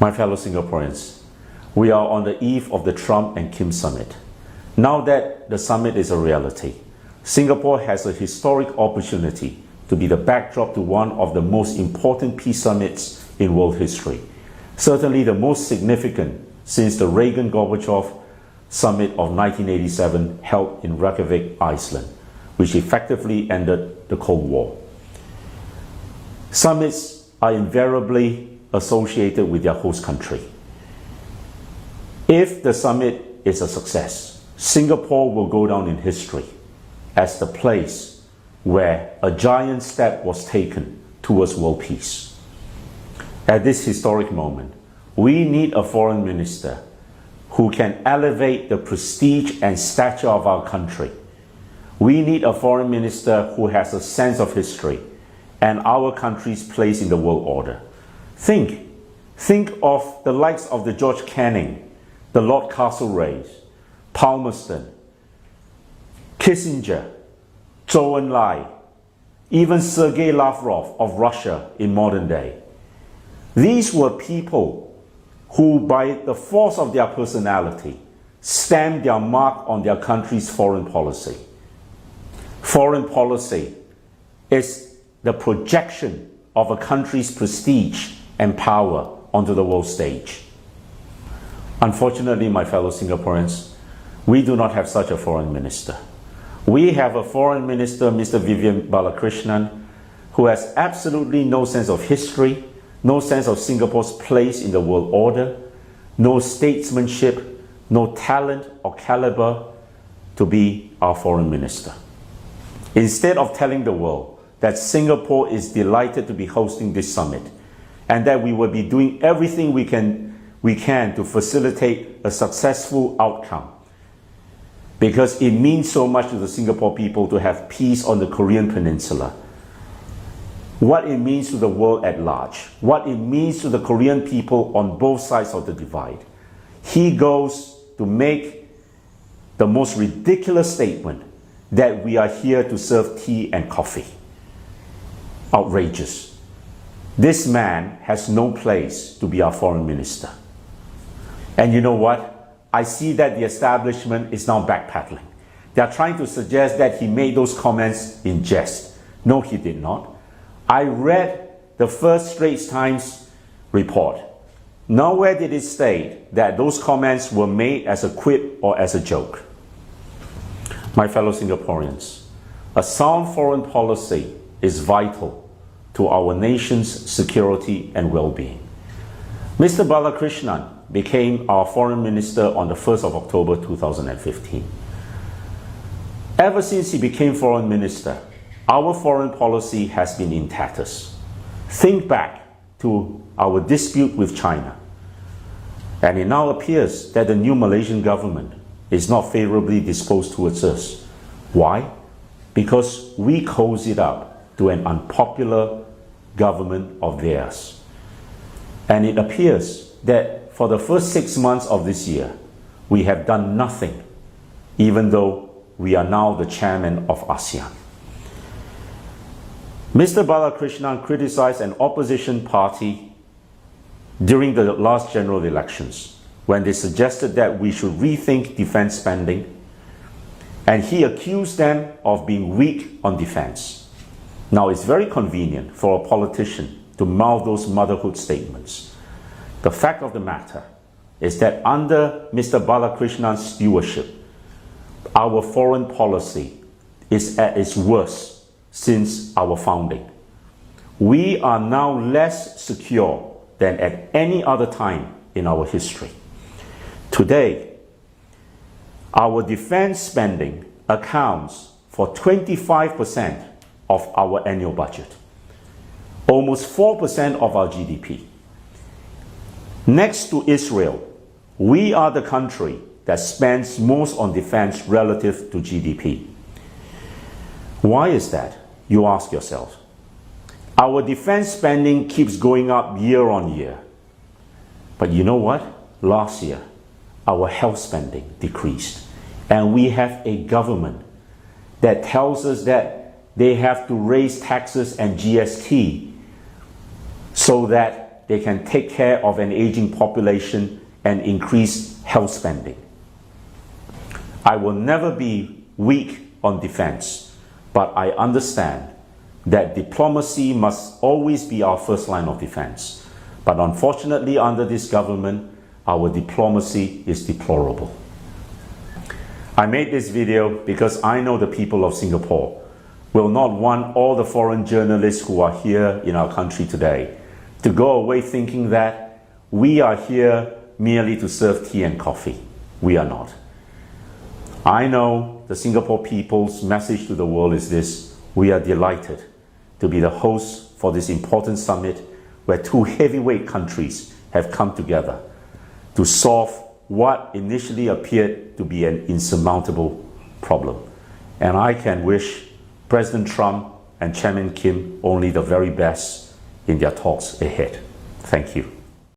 My fellow Singaporeans, we are on the eve of the Trump and Kim summit. Now that the summit is a reality, Singapore has a historic opportunity to be the backdrop to one of the most important peace summits in world history. Certainly the most significant since the Reagan-Gorbachev summit of 1987 held in Reykjavik, Iceland, which effectively ended the Cold War. Summits are invariably associated with their host country. If the summit is a success, Singapore will go down in history as the place where a giant step was taken towards world peace. At this historic moment, we need a foreign minister who can elevate the prestige and stature of our country. We need a foreign minister who has a sense of history and our country's place in the world order. Think of the likes of the George Canning, the Lord Castlereagh, Palmerston, Kissinger, Zhou Enlai, even Sergei Lavrov of Russia in modern day. These were people who, by the force of their personality, stamped their mark on their country's foreign policy. Foreign policy is the projection of a country's prestige and power onto the world stage. Unfortunately, my fellow Singaporeans, we do not have such a foreign minister. We have a foreign minister, Mr. Vivian Balakrishnan, who has absolutely no sense of history, no sense of Singapore's place in the world order, no statesmanship, no talent or caliber to be our foreign minister. Instead of telling the world that Singapore is delighted to be hosting this summit and that we will be doing everything we can to facilitate a successful outcome, because it means so much to the Singapore people to have peace on the Korean Peninsula, what it means to the world at large, what it means to the Korean people on both sides of the divide. He goes to make the most ridiculous statement that we are here to serve tea and coffee. Outrageous. This man has no place to be our foreign minister. And you know what? I see that the establishment is now backpedaling. They are trying to suggest that he made those comments in jest. No, he did not. I read the first Straits Times report. Nowhere did it state that those comments were made as a quip or as a joke. My fellow Singaporeans, a sound foreign policy is vital to our nation's security and well-being. Mr. Balakrishnan became our foreign minister on the 1st of October 2015. Ever since he became foreign minister, our foreign policy has been in tatters. Think back to our dispute with China. And it now appears that the new Malaysian government is not favorably disposed towards us. Why? Because we cozied up to an unpopular government of theirs. And it appears that for the first 6 months of this year, we have done nothing, even though we are now the chairman of ASEAN. Mr. Balakrishnan criticized an opposition party during the last general elections when they suggested that we should rethink defense spending, and he accused them of being weak on defense. Now, it's very convenient for a politician to mouth those motherhood statements. The fact of the matter is that under Mr. Balakrishnan's stewardship, our foreign policy is at its worst since our founding. We are now less secure than at any other time in our history. Today, our defense spending accounts for 25% of our annual budget, almost 4% of our GDP. Next to Israel, we are the country that spends most on defense relative to GDP. Why is that? You ask yourself. Our defense spending keeps going up year on year. But you know what? Last year, our health spending decreased. And we have a government that tells us that they have to raise taxes and GST so that that they can take care of an aging population and increase health spending. I will never be weak on defense, but I understand that diplomacy must always be our first line of defense. But unfortunately, under this government, our diplomacy is deplorable. I made this video because I know the people of Singapore will not want all the foreign journalists who are here in our country today to go away thinking that we are here merely to serve tea and coffee. We are not. I know the Singapore people's message to the world is this: we are delighted to be the host for this important summit where two heavyweight countries have come together to solve what initially appeared to be an insurmountable problem. And I can wish President Trump and Chairman Kim only the very best in their talks ahead. Thank you.